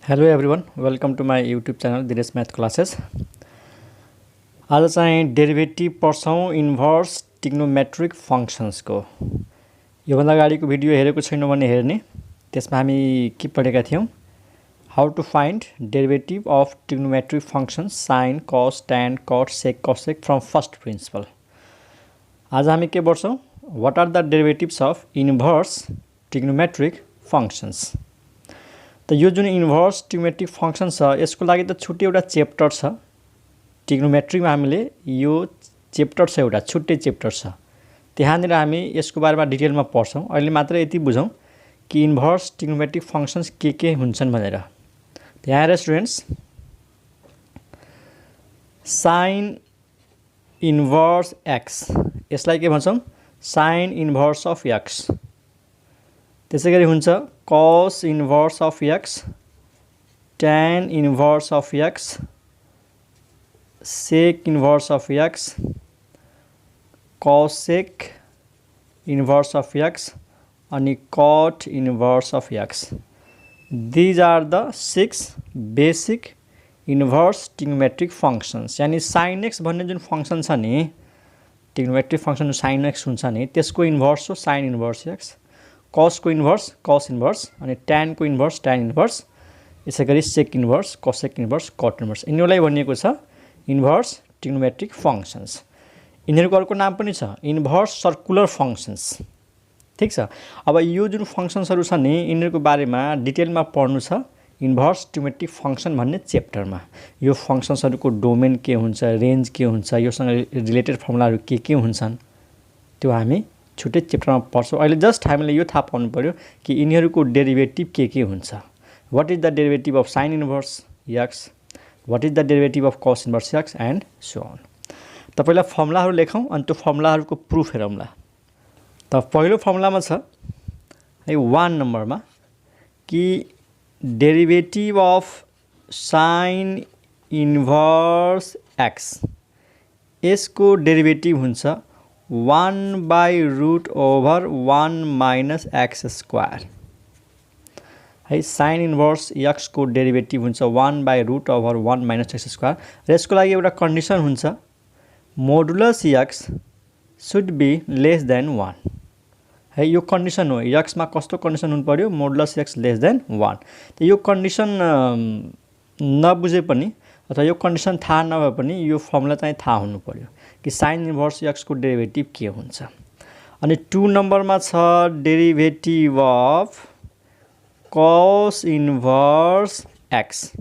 Hello everyone welcome to my YouTube channel Dinesh math classes. आज चाहिँ derivative पढ्छौँ inverse trigonometric फङ्सन्सको। योभन्दा अगाडिको भिडियो हेरेको छैन भने हेर्ने। त्यसमा हामी के पढेका थियौँ, how to find derivative of trigonometric functions sine cos tan cot sec cosec from first principle. आज हामी के पढ्छौँ, what are the derivatives of inverse trigonometric functions. त यो जुन इन्भर्स ट्रिग्नोमेट्रिक फङ्सन छ यसको लागि त छुट्टै एउटा च्याप्टर छ। ट्रिग्नोमेट्रीमा हामीले यो च्याप्टर छ, एउटा छुट्टै च्याप्टर छ, त्यहाँनिर हामी यसको बारेमा डिटेलमा पढ्छौँ। अहिले मात्र यति बुझौँ कि इन्भर्स ट्रिग्नोमेट्रिक फङ्सन्स के हुन्छन् भनेर। यहाँ हेर स्टुडेन्ट्स, साइन इन्भर्स एक्स, यसलाई के भन्छौँ, साइन इन्भर्स अफ एक्स। त्यसै गरी हुन्छ cos inverse of X, tan inverse of X, sec inverse of X, cosec inverse of X अनि cot inverse of X. These are the 6 basic inverse trigonometric functions. यानि sine X भन्ने जुन function छ नि, trigonometric function sine x हुन्छ नि, त्यसको inverse हो साइन इन्भर्स एक्स, कसको इन्भर्स कस इन्भर्स अनि ट्यानको इन्भर्स ट्यान इन्भर्स, यसै गरी sec inverse cosec inverse cot inverse. यिनीहरूलाई भनिएको छ इन्भर्स ट्रिग्नोमेट्रिक फङ्सन्स। यिनीहरूको अर्को नाम पनि छ इन्भर्स सर्कुलर फङ्सन्स। ठिक छ। अब यो जुन फङ्सन्सहरू छ नि यिनीहरूको बारेमा डिटेलमा पढ्नु छ इन्भर्स ट्रिग्नोमेट्रिक फङ्सन भन्ने च्याप्टरमा। यो फङ्सन्सहरूको डोमेन के हुन्छ, रेन्ज के हुन्छ, योसँग रिलेटेड फर्मुलाहरू के हुन्छन्, त्यो हामी छुट्टै च्याप्टरमा पढ्छौँ। अहिले जस्ट हामीले यो थाहा पाउनु पऱ्यो कि यिनीहरूको डेरिभेटिभ के हुन्छ। What is the derivative of sine inverse X, what is the derivative of cos inverse X and so on. त पहिला फर्मुलाहरू लेखौँ अनि त्यो फर्मुलाहरूको प्रुफ हेरौँला। त पहिलो फर्मुलामा छ है 1 नम्बरमा कि derivative of sine inverse x, यसको डेरिभेटिभ हुन्छ 1/√1 माइनस एक्स स्क्वायर। है साइन इन्भर्स एक्स को डेरिभेटिभ हुन्छ 1/√1 माइनस एक्स स्क्वायर। र यसको लागि एउटा कन्डिसन हुन्छ, modulus X should be less than 1। है यो कन्डिसन हो। एक्समा कस्तो कन्डिसन हुनु पर्यो, मोडुलस एक्स लेस देन 1। त यो कन्डिसन नबुझे पनि अथवा यो कन्डिसन थाहा नभए पनि यो फर्मुला चाहिँ थाहा हुनु पर्यो कि साइन इन्भर्स एक्सको डेरिभेटिभ के हुन्छ। अनि 2 नम्बरमा छ derivative of cos inverse x.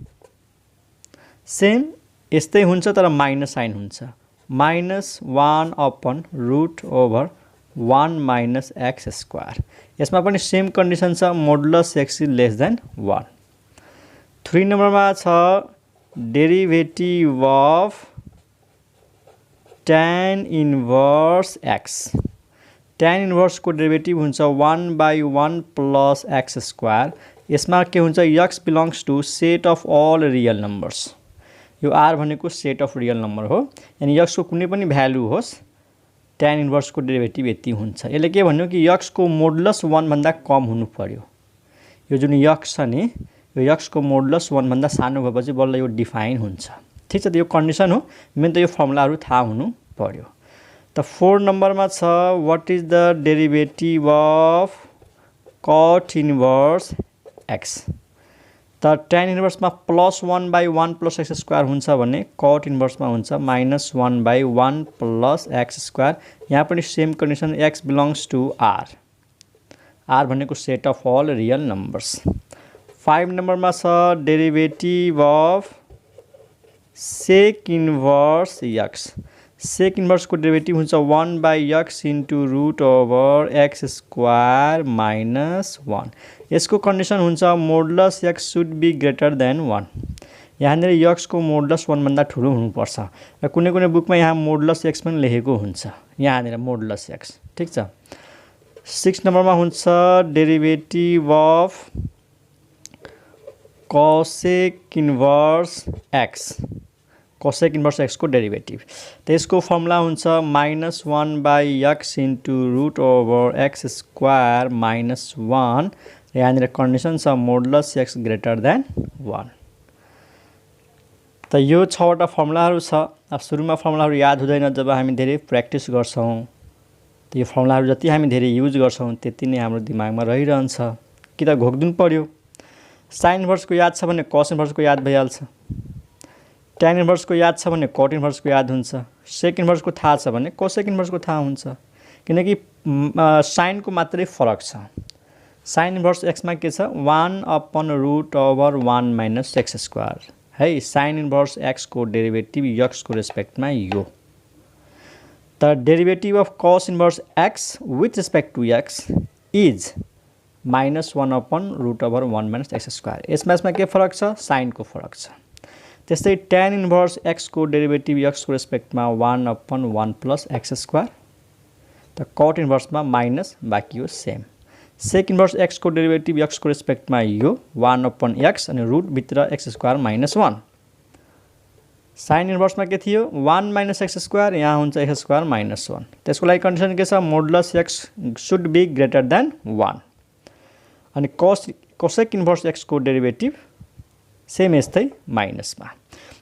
Same यस्तै हुन्छ तर माइनस साइन हुन्छ, -1/√1 माइनस एक्स स्क्वायर। यसमा पनि सेम कन्डिसन छ, modulus X is less than 1। 3 नम्बरमा छ derivative of tan inverse X. Tan इन्भर्सको डेरिभेटिभ हुन्छ 1/1 प्लस एक्स स्क्वायर। यसमा के हुन्छ, X belongs to set of all real numbers. यो आर भनेको सेट अफ रियल नम्बर हो, यानि एक्सको कुनै पनि भ्यालु होस् ट्यान इन्भर्सको डेरिभेटिभ यति हुन्छ। यसले के भन्यो कि एक्सको मोडुलस 1 भन्दा कम हुनु पर्यो। यो जुन एक्स छ नि, यो एक्सको मोडुलस 1 भन्दा सानो भएपछि बल्ल यो डिफाइन हुन्छ। ठिक छ। त यो कन्डिसन हो, मेन त यो फर्मुलाहरू थाहा हुनु पर्यो। त 4 नम्बरमा छ what is the derivative of cot inverse X. त ट्यान इन्भर्समा +1/1 प्लस एक्स स्क्वायर हुन्छ भने कट इन्भर्समा हुन्छ -1/1 प्लस एक्स स्क्वायर। यहाँ पनि same condition, X belongs to R, R भनेको set of all real numbers. 5 नम्बरमा छ derivative of sec inverse X. Sec इन्भर्सको डेरिभेटिभ हुन्छ 1/x into √x square minus 1। यसको कन्डिसन हुन्छ modulus X should be greater than 1। यहाँनिर एक्सको modulus 1 भन्दा ठुलो हुनुपर्छ। र कुनै कुनै बुकमा यहाँ मोडुलस एक्स पनि लेखेको हुन्छ, यहाँनिर मोडुलस एक्स। ठिक छ। 6 नम्बरमा हुन्छ derivative of cosec inverse x. Cosec inverse x को डेरिभेटिभ, त यसको फर्मुला हुन्छ -1/x into √x square minus 1। यहाँनिर कन्डिसन छ मोडुलस x ग्रेटर देन 1। त यो 6 वटा फर्मुलाहरू छ। अब सुरुमा फर्मुलाहरू याद हुँदैन, जब हामी धेरै प्र्याक्टिस गर्छौँ त यो फर्मुलाहरू जति हामी धेरै युज गर्छौँ त्यति नै हाम्रो दिमागमा रहिरहन्छ। कि त घोक्दिनु पर्यो। साइन इन्भर्सको याद छ भने कस इन्भर्सको याद भइहाल्छ, ट्यान इन्भर्सको याद छ भने कट इन्भर्सको याद हुन्छ, सेक इन्भर्सको थाहा छ भने कोसेक इन्भर्सको थाहा हुन्छ। किनकि साइनको मात्रै फरक छ। साइन इन्भर्स एक्समा के छ 1/√1 - x²। है साइन इन्भर्स एक्सको डेरिभेटिभ एक्सको रेस्पेक्टमा यो। त derivative of cos inverse X with respect to X is -1/√1 - x²। यसमा के फरक छ? साइनको फरक छ। त्यस्तै ट्यान इन्भर्स एक्सको डेरिभेटिभ एक्सको रेस्पेक्टमा 1/1 + x²। त कट इन्भर्समा माइनस, बाँकी यो सेम। सेक इन्भर्स एक्सको डेरिभेटिभ एक्सको रेस्पेक्टमा यो 1/x अनि रुटभित्र x² - 1। साइन इन्भर्समा के थियो 1 - x², यहाँ हुन्छ x² - 1। त्यसको लागि कन्डिसन के छ? Modulus x should be greater than 1। अनि कोसेक इन्भर्स एक्सको डेरिभेटिभ सेम यस्तै माइनसमा।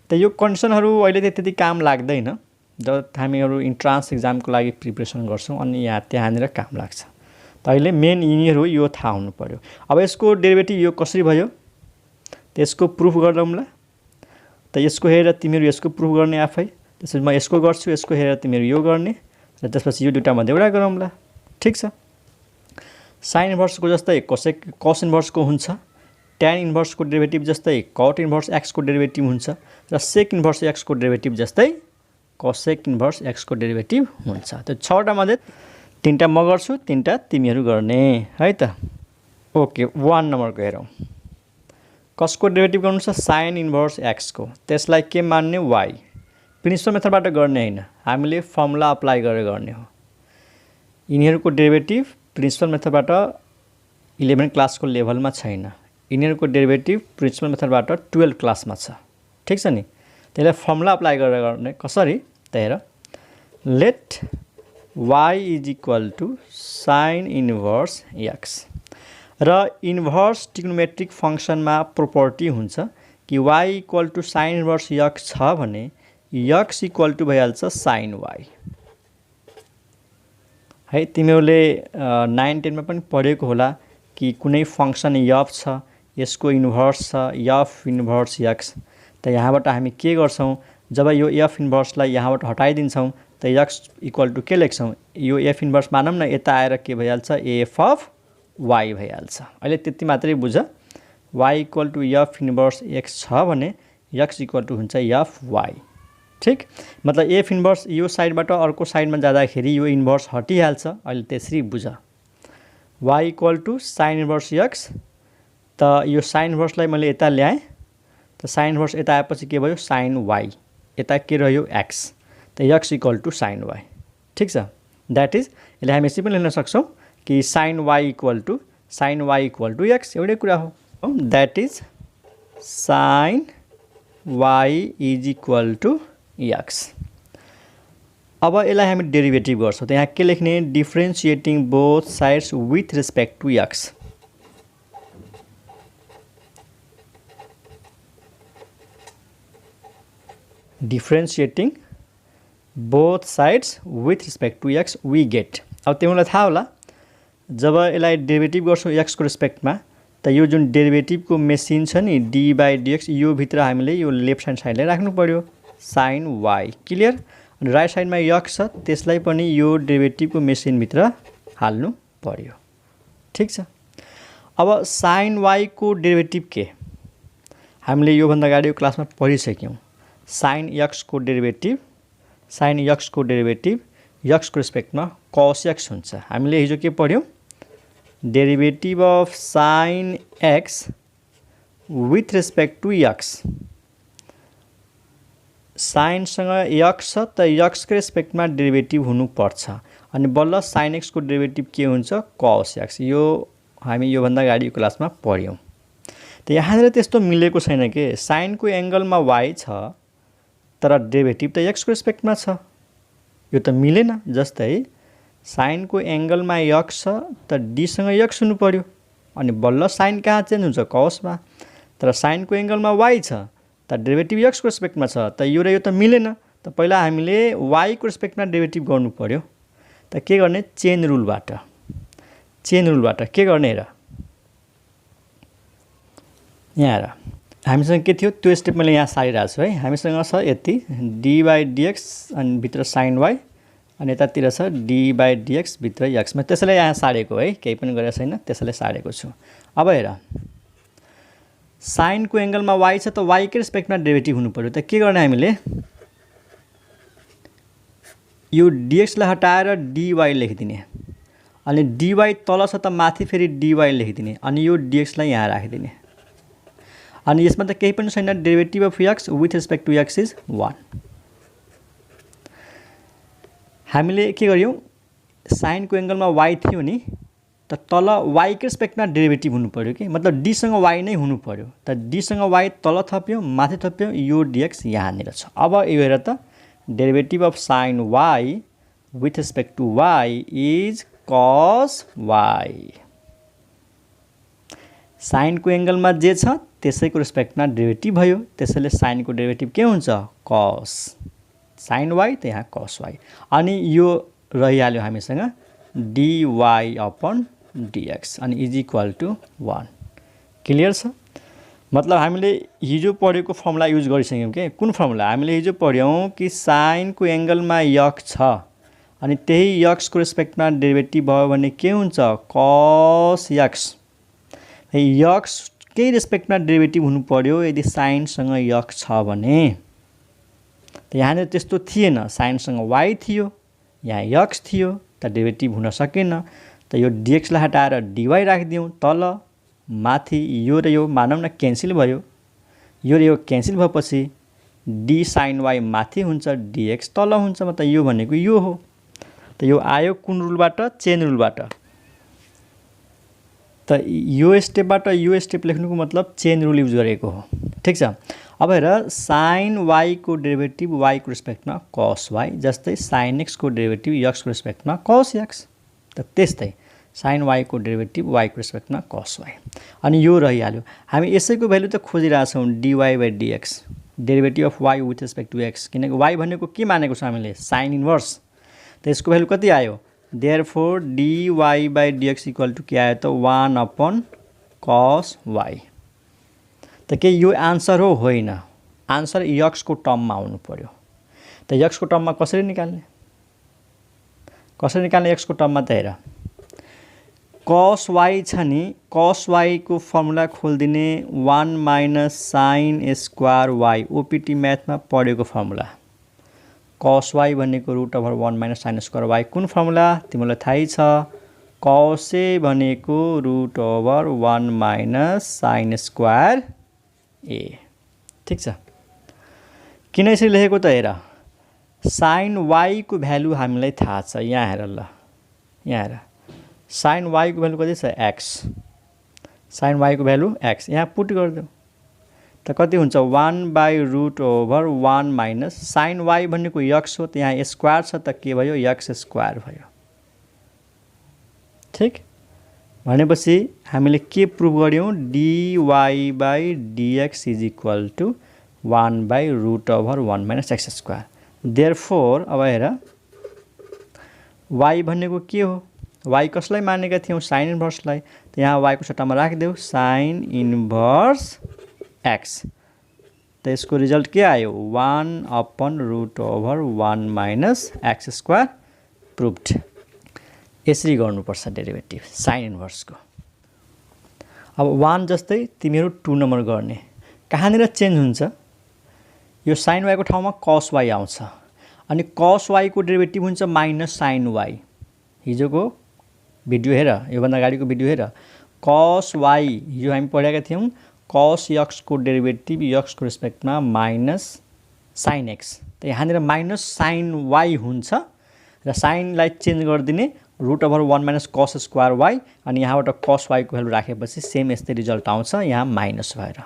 त यो कन्डिसनहरू अहिले त्यति काम लाग्दैन जब हामीहरू इन्ट्रान्स एक्जामको लागि प्रिपरेसन गर्छौँ, अनि त्यहाँनिर काम लाग्छ। त अहिले मेन यिनीहरू यो थाहा हुनु पर्यो। अब यसको डेरिभेटिभ यो कसरी भयो त्यसको प्रुफ गरौँला। त यसको हेरेर तिमीहरू यसको प्रुफ गर्ने आफै, त्यसपछि म यसको गर्छु, यसको हेरेर तिमीहरू यो गर्ने, र त्यसपछि यो दुईटा मध्ये एउटा गरौँला। ठिक छ। साइन इन्भर्सको जस्तै कस इन्भर्सको हुन्छ, ट्यान इन्भर्सको डेरिभेटिभ जस्तै कट इन्भर्स एक्सको डेरिभेटिभ हुन्छ, र सेक इन्भर्स एक्सको डेरिभेटिभ जस्तै कोसेक इन्भर्स एक्सको डेरिभेटिभ हुन्छ। त्यो 6वटा मध्ये 3टा म गर्छु, 3टा तिमीहरू गर्ने है त। ओके, 1 नम्बरको हेरौँ। कसको डेरिभेटिभ गर्नु छ? साइन इन्भर्स एक्सको। त्यसलाई के मान्ने? y। प्रिन्सिपल मेथडबाट गर्ने होइन, हामीले फर्मुला अप्लाई गरेर गर्ने हो। यिनीहरूको डेरिभेटिभ प्रिन्सिपल मेथडबाट 11 क्लासको लेभलमा छैन। यिनीहरूको डेरिभेटिभ प्रिन्सिपल मेथडबाट 12 क्लासमा छ। ठिक छ नि? त्यसलाई फर्मुला अप्लाई गरेर गर्ने। कसरी? त हेर, let y = sine inverse x। र इन्भर्स ट्रिग्नोमेट्रिक फङ्सनमा प्रोपर्टी हुन्छ कि y = साइन इन्भर्स x छ भने x = भइहाल्छ साइन y। है तिमीहरूले 9-10 मा पनि पढेको होला कि कुनै फङ्सन f छ, यसको इन्भर्स छ f इन्भर्स x। त यहाँबाट हामी के गर्छौँ? जब यो f इन्भर्सलाई यहाँबाट हटाइदिन्छौँ त x = के लेख्छौँ? यो f इन्भर्स मानौँ न, यता आएर के भइहाल्छ? f अफ y भइहाल्छ। अहिले त्यति मात्रै बुझ। y = f इन्भर्स x छ भने x = हुन्छ f y। ठिक? मतलब f इन्भर्स यो साइडबाट अर्को साइडमा जाँदाखेरि यो इन्भर्स हटिहाल्छ। अहिले त्यसरी बुझ। y = sine inverse x। त यो साइन इन्भर्सलाई मैले यता ल्याएँ, त साइन इन्भर्स यता आएपछि के भयो? Sine y। यता के रह्यो? x। त x = साइन y। ठिक छ? द्याट इज, यसले हामी यसरी पनि लेख्न सक्छौँ कि साइन y = x। एउटै कुरा हो। That is sine y = x। अब यसलाई हामी डेरिभेटिभ गर्छौँ। त यहाँ के लेख्ने? Differentiating both sides with respect to x। Differentiating both sides with respect to x we get. अब तिमीलाई थाहा होला, जब यसलाई डेरिभेटिभ गर्छौँ एक्सको रेस्पेक्टमा, त यो जुन डेरिभेटिभको मेसिन छ नि dy/dx, यो भित्र हामीले यो लेफ्ट ह्यान्ड साइडलाई राख्नु पर्यो साइन y। क्लियर? अनि राइट साइडमा x छ, त्यसलाई पनि यो डेरिभेटिभको मेसिनभित्र हाल्नु पर्यो। ठिक छ? अब साइन y को डेरिभेटिभ के? हामीले योभन्दा अगाडि यो क्लासमा पढिसक्यौँ। साइन x को डेरिभेटिभ x को रेस्पेक्टमा cos x हुन्छ। हामीले हिजो के पढ्यौँ? Derivative of sine x with respect to x। साइनसँग x छ, त x को रेस्पेक्टमा डेरिभेटिभ हुनुपर्छ। अनि बल्ल साइन x को डेरिभेटिभ के हुन्छ? cos x। यो हामी योभन्दा अगाडि यो क्लासमा पढ्यौँ। त यहाँनिर त्यस्तो मिलेको छैन के? साइनको एङ्गलमा y छ, तर डेरिभेटिभ त x को रेस्पेक्टमा छ। यो त मिलेन। जस्तै साइनको एङ्गलमा x छ, त d सँग x हुनु पर्यो। अनि बल्ल साइन कहाँ चेन्ज हुन्छ कसमा तर साइनको एङ्गलमा y छ त डेरिभेटिभ x को रेस्पेक्टमा छ त यो र यो त मिलेन त पहिला हामीले y को रेस्पेक्टमा डेरिभेटिभ गर्नु पर्यो त के गर्ने चेन रुलबाट के गर्ने हेर यहाँ हेर हामीसँग के थियो त्यो स्टेप मैले यहाँ सारिरहेको छु है हामीसँग छ यति d/dx अनि भित्र sin y अनि यतातिर छ d/dx भित्र x म त्यसैले यहाँ सारेको है केही पनि गरेको छैन त्यसैले सारेको छु अब हेर साइनको एङ्गलमा y छ त y को रेस्पेक्टमा डेरिभेटिभ हुनु पर्यो त के गर्ने हामीले यो dx लाई हटाएर dy लेखिदिने अनि dy तल छ त माथि फेरि dy लेखिदिने अनि यो dx लाई यहाँ राखिदिने अनि यसमा त केही पनि छैन derivative of x with respect to x is 1 हामीले के गर्यौं साइनको एङ्गलमा y थियो नि त तल y को रेस्पेक्टमा डेरिभेटिभ हुनु पर्यो के मतलब d सँग y नै हुनु पर्यो त d सँग y तल थप्यो माथि थप्यो यो dx यहाँ निर छ अब यो हेर त derivative of sin y with respect to y is cos y साइनको एङ्गलमा जे छ त्यसैको रेस्पेक्टमा डेरिभेटिभ भयो त्यसैले साइनको डेरिभेटिभ के हुन्छ cos sin y त यहाँ cos y अनि यो रहिहाल्यो हामीसँग dy/dx अनि इज इक्वल टु 1 क्लियर छ मतलब हामीले हिजो पढेको फर्मुला युज गरिसक्यौं के कुन फर्मुला हामीले हिजो पढ्यौं कि साइनको एङ्गलमा x छ अनि त्यही x को रेस्पेक्टमा डेरिभेटिभ भयो भने के हुन्छ cos x x के रेस्पेक्टमा डेरिभेटिभ हुनु पर्यो यदि साइन सँग x छ भने त यहाँ त्यस्तो थिएन साइन सँग y थियो यहाँ x थियो त डेरिभेटिभ हुन सकेन त यो dx लाई हटाएर dy राखिदियौं तल माथि यो र यो मानौं न क्यान्सल भयो यो र यो क्यान्सल भएपछि d sin y माथि हुन्छ dx तल हुन्छ मतलब यो भनेको यो हो त यो आयो कुन रुलबाट चेन रुलबाट त यो स्टेपबाट यो स्टेप लेख्नुको मतलब चेन रुल युज गरेको हो ठीक छ अब हेर sin y को डेरिभेटिभ y को रेस्पेक्टमा cos y जस्तै sin x को डेरिभेटिभ x को रेस्पेक्टमा cos x त त्यस्तै sin y को डेरिभेटिभ y को रेस्पेक्टमा cos y अनि यो रहिहाल्यो हामी यसैको भ्यालु त खोजिरहेछौं dy/dx derivative of y with respect to x किनकि y भनेको के मानेको छ हामीले sin इन्भर्स त यसको भ्यालु कति आयो therefore dy/dx इक्वल टु के आयो त 1/cos y त के यो आन्सर हो होइन आन्सर x को टर्ममा आउनु पर्यो त x को टर्ममा कसरी निकाल्ने x को टर्ममा त हेर cos y छ नि cos y को फर्मुला खोल्दिने 1 - sin स्क्वायर y ओपीटी म्याथमा पढेको फर्मुला cos y भनेको √1 - sin स्क्वायर y कुन फर्मुला तिमीलाई थाहै छ cos a भनेको √1 - sin स्क्वायर a ठीक छ किन यसरी लेखेको त हेर sin y को भ्यालु हामीलाई थाहा छ यहाँ हेर ल यहाँ हेर sin y को भ्यालु कति छ x sin y को भ्यालु x यहाँ पुट गर्दियौ त कति हुन्छ 1/√1 - sin y भनेको x हो त यहाँ स्क्वायर छ त के भयो x स्क्वायर भयो ठीक भनेपछि हामीले के प्रुभ गर्यौं dy/dx is equal to 1/√1 - x square therefore अब हेर y भनेको के हो y कसलाई मानेका थियौ sin इन्भर्सलाई त यहाँ y को सट्टामा राखिदेऊ sin इन्भर्स x त यसको रिजल्ट के आयो 1/√1 - x स्क्वायर प्रुभड यसरी गर्नुपर्छ डेरिभेटिभ sin इन्भर्स को अब 1 जस्तै तिमीहरु 2 नम्बर गर्ने कहाँनिर चेन्ज हुन्छ यो sin y को ठाउँमा cos y आउँछ अनि cos y को डेरिभेटिभ हुन्छ -sin y हिजोको भिडियो हेर यो भन्दा अगाडिको भिडियो हेर cos y हिजो हामी पढेका थियौं cos x को डेरिभेटिभ x को रेस्पेक्टमा -sin x त यहाँनिर -sin y हुन्छ र sin लाई चेन्ज गर्दिने √1 - cos स्क्वायर y अनि यहाँबाट cos y को भ्यालु राखेपछि सेम यस्तै रिजल्ट आउँछ यहाँ माइनस भएर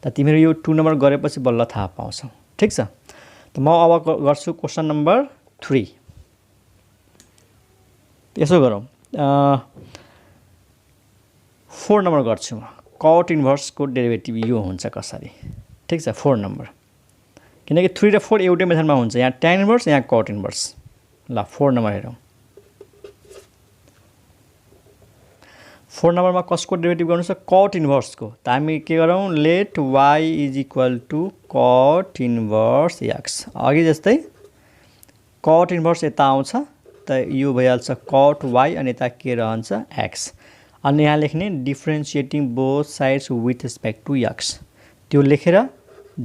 त तिमीहरु यो 2 नम्बर गरेपछि बल्ल थाहा पाउँछौ ठीक छ त म अब गर्छु क्वेशन नम्बर 3 यसो गरौँ 4 नम्बर गर्छु म कट इन्भर्सको डेरिभेटिभ यो हुन्छ कसरी ठीक छ 4 नम्बर किनकि 3 र 4 एउटै मेथडमा हुन्छ यहाँ tan इन्भर्स यहाँ कट इन्भर्स ल 4 नम्बर हेरौँ 4 नम्बरमा कसको डेरिभेटिभ गर्नु छ कट इन्भर्सको त हामी के गरौँ let y is equal to cot inverse x अघि जस्तै कट इन्भर्स यता आउँछ त यो भइहाल्छ कट y अनि यता के रहन्छ x अनि यहाँ लेख्ने differentiating both sides with respect to x त्यो लेखेर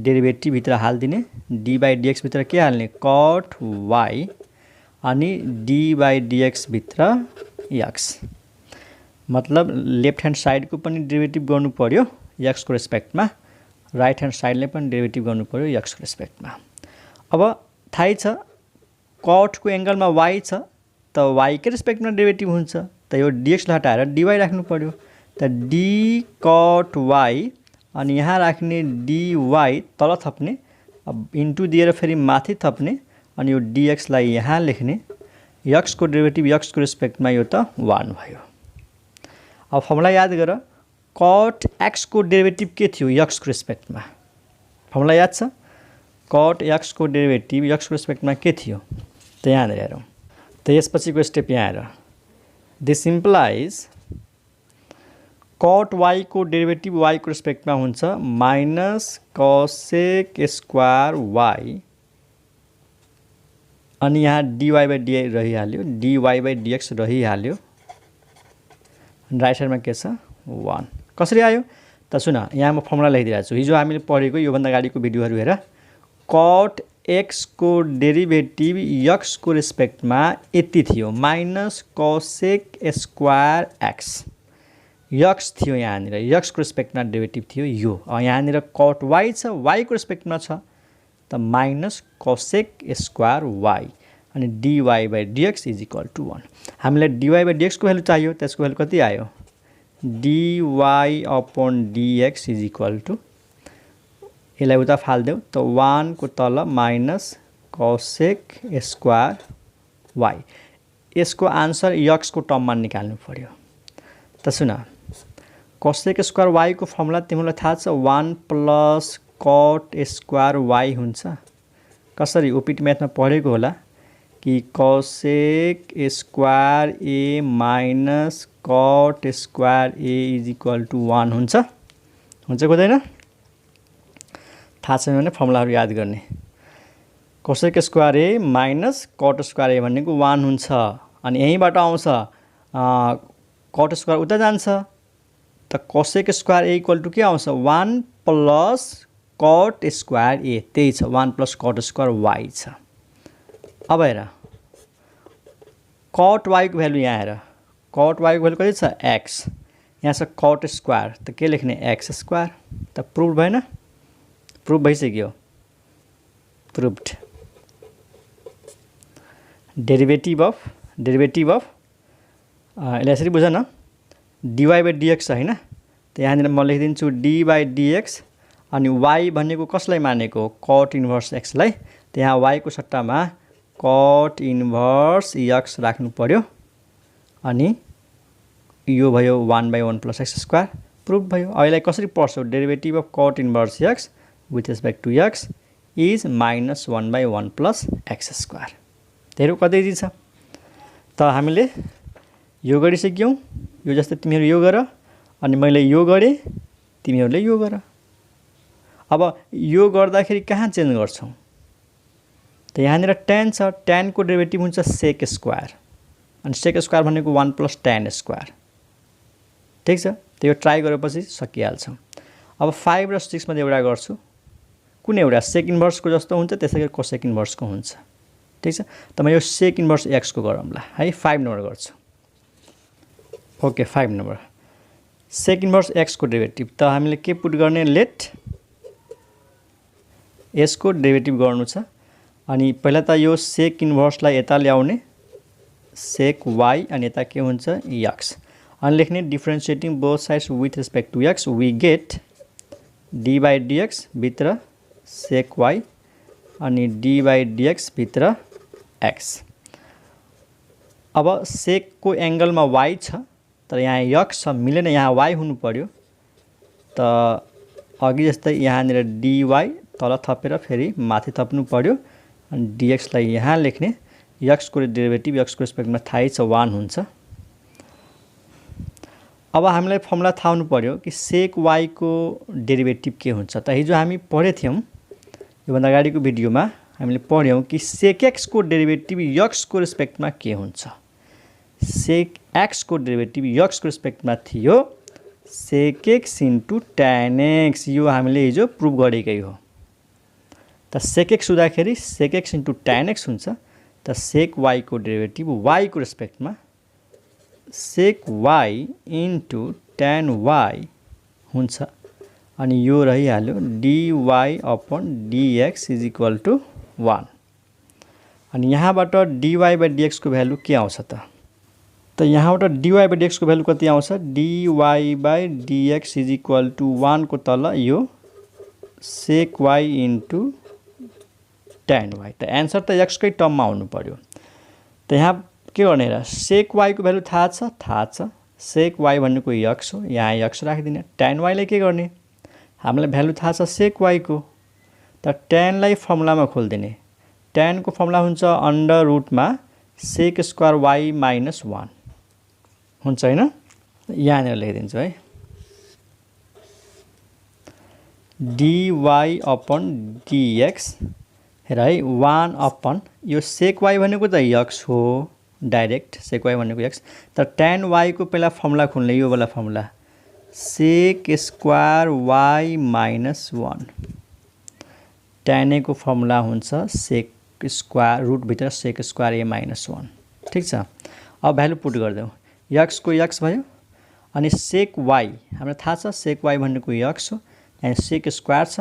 डेरिभेटिभ भित्र हाल्दिने डी बाई dx भित्र के हाल्ने कट y अनि डी बाई dx भित्र x मतलब लेफ्ट ह्यान्ड साइडको पनि डेरिभेटिभ गर्नु पर्यो x को रेस्पेक्टमा राइट ह्यान्ड साइडले पनि डेरिभेटिभ गर्नु पर्यो x को रेस्पेक्टमा अब थाहै छ कटको एंगलमा y छ त y के रेस्पेक्टमा डेरिभेटिभ हुन्छ त यो dx हटाएर dy राख्नु पर्यो त d कट y अनि यहाँ राख्ने dy तल थप्ने अब इन्टु दिएर फेरि माथि थप्ने अनि यो dx लाई यहाँ लेख्ने x को डेरिभेटिभ x को रेस्पेक्टमा यो त 1 भयो अब फर्मुला याद गर कट x को डेरिभेटिभ के थियो x को रेस्पेक्टमा फर्मुला याद छ कट x को डेरिभेटिभ x को रेस्पेक्टमा के थियो त यहाँ हेरौँ त यसपछिको स्टेप यहाँ हेर दिस इम्प्लाइज कट y को डेरिभेटिभ y को रेस्पेक्टमा हुन्छ माइनस कसेक स्क्वायर y अनि यहाँ dy बाई dy रहिहाल्यो dy बाई dx रहिहाल्यो राइट साइडमा के छ 1 कसरी आयो त सुन यहाँ म फर्मुला लेखिदिरहेको छु हिजो हामीले पढेको योभन्दा अगाडिको भिडियोहरू हेर कट x को डेरिभेटिभ x को रेस्पेक्टमा यति थियो minus cosec square x x थियो यहाँनिर x को रेस्पेक्टमा डेरिभेटिभ थियो यो यहाँनिर कट y छ y को रेस्पेक्टमा छ त माइनस कसेक स्क्वायर y अनि dy by dx is equal to 1 हामीलाई dy बाई dx को भ्यालु चाहियो त्यसको भ्यालु कति आयो dy upon dx is equal to यसलाई उता फाल्देऊ त 1 को तल माइनस कसेक स्क्वायर y यसको आन्सर x को टर्ममा निकाल्नु पर्यो त सुन कसेक स्क्वायर y को फर्मुला तिमीलाई थाहा छ 1 प्लस कट स्क्वायर y हुन्छ कसरी ओपीटी म्याथमा पढेको होला कि cosec square a minus cot square a is equal to 1 हुन्छ हुँदैन थाहा छैन भने फर्मुलाहरू याद गर्ने cosec square a minus cot square a भनेको 1 हुन्छ अनि यहीँबाट आउँछ कट स्क्वायर उता जान्छ त cosec square a equal to के आउँछ 1 प्लस कट स्क्वायर a त्यही छ 1 प्लस कट स्क्वायर y छ अब हेर कट y को भ्यालु यहाँ हेर कट y को भ्यालु कति छ x यहाँ छ कट स्क्वायर त के लेख्ने x स्क्वायर त प्रुभ भएन प्रुभ भइसक्यो प्रुभड डेरिभेटिभ अफ यसलाई यसरी बुझ न dy बाई dx छ हैन त यहाँनिर म लेखिदिन्छु d बाई dx अनि y भनेको कसलाई मानेको कट इन्भर्स x लाई त यहाँ y को सट्टामा कट इन्भर्स x राख्नु पर्यो अनि यो भयो 1 by 1 plus x square prove भयो अहिले कसरी पढ्छौ derivative of cot inverse x with respect to x is minus 1 by 1 plus x square तेरो कति छ त हामीले यो गरिसक्यौं यो जस्तै तिमीहरू यो गर अनि मैले यो गरे तिमीहरूले यो गर अब यो गर्दाखेरि कहाँ चेन्ज गर्छौ त यहाँनिर tan छ tan को डेरिभेटिभ हुन्छ sec स्क्वायर अनि sec स्क्वायर भनेको 1 प्लस tan स्क्वायर ठीक छ त्यो ट्राई गरेपछि सकिहाल्छ अब 5 र 6 मध्ये एउटा गर्छु कुनै एउटा sec इन्भर्स को जस्तो हुन्छ त्यसैगरी cosec इन्भर्स को हुन्छ ठीक छ त म यो sec इन्भर्स x को गरौँला है 5 नम्बर गर्छु okay 5 number sec inverse x को डेरिभेटिभ त हामीले के पुट गर्ने लेट s को डेरिभेटिभ गर्नु छ अनि पहिला त यो sec इन्भर्स लाई यता ल्याउने sec y अनि यता के हुन्छ x अनि लेख्ने differentiating both sides with respect to x we get d by dx भित्र sec y अनि d बाई dx भित्र x अब sec को एंगलमा y छ तर यहाँ यक्स छ मिलेन, यहाँ वाई हुनु पर्यो। त अघि जस्तै यहाँनिर dy तल थपेर फेरि माथि थप्नु पर्यो अनि dx लाई यहाँ लेख्ने। x को डेरिभेटिभ x को रेस्पेक्टमा थाहै छ 1 हुन्छ। अब हामीलाई फर्मुला थाहा हुनु पर्यो कि सेक y को डेरिभेटिभ के हुन्छ। त हिजो हामी पढेथ्यौं, योभन्दा अगाडिको भिडियोमा हामीले पढ्यौं कि सेक x को डेरिभेटिभ x को रेस्पेक्टमा के हुन्छ। सेक x को डेरिभेटिभ x को रेस्पेक्टमा थियो सेक x इन्टु tan x। यो हामीले हिजो प्रुभ गरेकै हो। त सेक x हुँदाखेरि sec x into tan x हुन्छ। त सेक y को डेरिभेटिभ y को रेस्पेक्टमा sec y into tan y हुन्छ। अनि यो रहिहाल्यो dy upon dx is equal to 1। अनि यहाँबाट dy बाइ dx को भ्यालु के आउँछ त? त यहाँबाट dy बाइ dx को भ्यालु कति आउँछ? dy by dx is equal to 1 को तल यो sec y into tan y। त एन्सर त x कै टर्ममा आउनु पर्यो। त यहाँ के गर्ने र सेक y को भ्यालु थाहा छ, सेक y भनेको x हो, यहाँ x राखिदिने। tan y लाई के गर्ने? हामीलाई भ्यालु थाहा छ सेक y को, त tan लाई फर्मुलामा खोल्दिने। tan को फर्मुला हुन्छ अन्डर रुटमा सेक स्क्वायर y माइनस 1 हुन्छ हैन। यहाँनिर लेखिदिन्छु है, dy अपन dx हेर है 1 अपन यो सेक y भनेको त x हो, डाइरेक्ट सेक y भनेको x। तर tan y को पहिला फर्मुला खोल्ने, यो वाला formula shake square y minus 1। tan a को फर्मुला हुन्छ सेक स्क्वायर रुट भित्र सेक स्क्वायर a माइनस 1। ठीक छ। अब भ्यालु पुट गर्दियौ, x को x भयो अनि सेक y हामीलाई थाहा छ सेक y भनेको x हो, यहाँ सेक स्क्वायर छ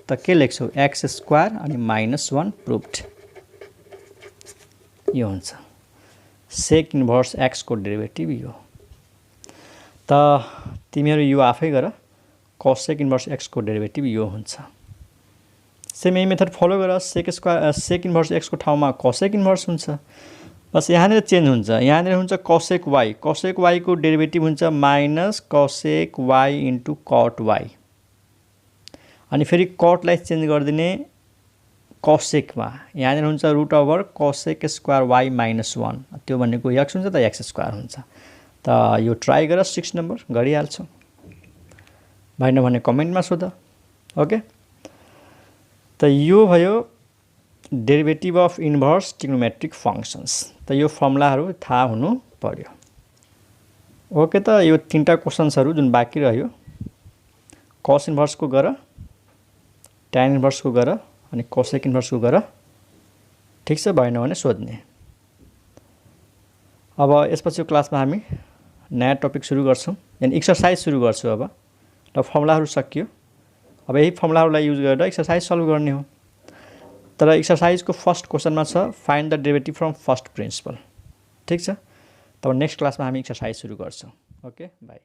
त के लेख्छौ x स्क्वायर अनि माइनस 1 प्रुभड। यो हुन्छ सेक इन्भर्स x को डेरिभेटिभ यो। त तिमीहरु यो आफै गर, कोसेक इन्भर्स x को डेरिभेटिभ यो हुन्छ। सेम यही मेथड फलो गर, सेक इन्भर्स x को ठाउँमा कोसेक इन्भर्स हुन्छ। बस यहाँनिर चेन्ज हुन्छ, यहाँनिर हुन्छ कोसेक y। कोसेक y को डेरिभेटिभ हुन्छ minus cosec y into cut y। अनि फेरि कट लाई चेन्ज गरिदिने कोसेकमा, यहाँनिर हुन्छ root over cosec square y minus 1। त्यो भनेको x हुन्छ त x स्क्वायर हुन्छ। त यो ट्राई गर, 6 नम्बर गरिहाल्छौ। भएन भने कमेन्टमा सोध। ओके, त यो भयो derivative of inverse trigonometric functions. त यो फर्मुलाहरु थाहा हुनु पर्यो। ओके, त यो तीनटा क्वेशन्सहरु जुन बाँकी रह्यो, कस इन्भर्स को गर, tan इन्भर्स को गर अनि कोसेक इन्भर्स को गर। ठीक छ, भएन भने सोध्ने। अब यसपछि क्लासमा हामी नयाँ टपिक सुरु गर्छौं, यानी एक्सरसाइज सुरु गर्छौं। अब ल फर्मुलाहरु सकियो। अब यही फर्मुलाहरुलाई युज गरेर एक्सरसाइज सल्भ गर्ने हो। तर एक्सरसाइजको फर्स्ट क्वेशनमा छ find the derivative from first principle. ठीक छ, तब नेक्स्ट क्लासमा हामी एक्सरसाइज सुरु गर्छौं। Okay, by.